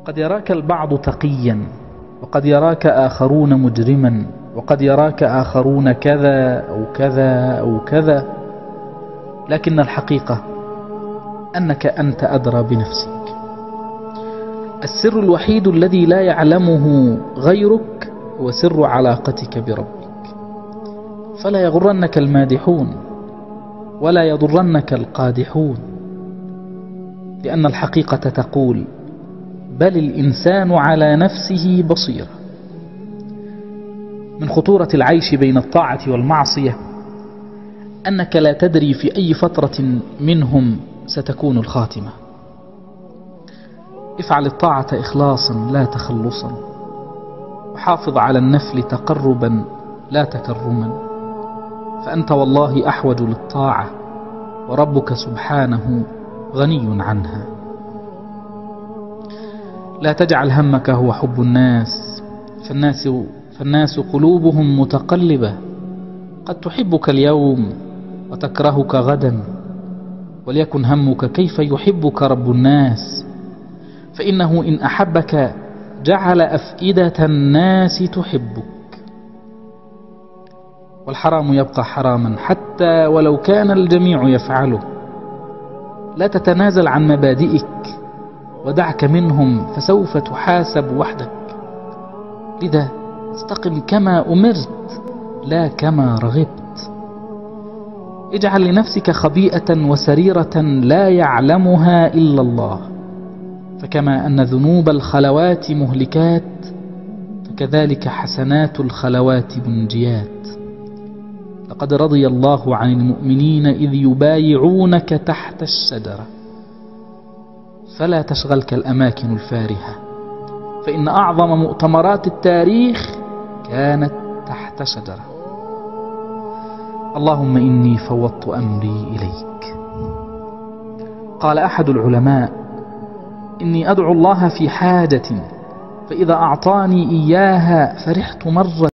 قد يراك البعض تقيا، وقد يراك آخرون مجرما، وقد يراك آخرون كذا أو كذا أو كذا، لكن الحقيقة أنك أنت أدرى بنفسك. السر الوحيد الذي لا يعلمه غيرك هو سر علاقتك بربك. فلا يغرنك المادحون ولا يضرنك القادحون، لأن الحقيقة تقول: بل الإنسان على نفسه بصيرة. من خطورة العيش بين الطاعة والمعصية أنك لا تدري في أي فترة منهم ستكون الخاتمة. افعل الطاعة إخلاصا لا تخلصا، وحافظ على النفل تقربا لا تكرما، فأنت والله أحوج للطاعة، وربك سبحانه غني عنها. لا تجعل همك هو حب الناس، فالناس قلوبهم متقلبة، قد تحبك اليوم وتكرهك غدا، وليكن همك كيف يحبك رب الناس، فإنه إن أحبك جعل أفئدة الناس تحبك. والحرام يبقى حراما حتى ولو كان الجميع يفعله. لا تتنازل عن مبادئك ودعك منهم، فسوف تحاسب وحدك. لذا استقم كما أمرت لا كما رغبت. اجعل لنفسك خبيئة وسريرة لا يعلمها إلا الله، فكما أن ذنوب الخلوات مهلكات، فكذلك حسنات الخلوات منجيات. لقد رضي الله عن المؤمنين إذ يبايعونك تحت الشجرة، فلا تشغلك الأماكن الفارهة، فإن أعظم مؤتمرات التاريخ كانت تحت شجرة. اللهم إني فوضت أمري إليك. قال أحد العلماء: إني أدعو الله في حاجة، فإذا أعطاني إياها فرحت مرة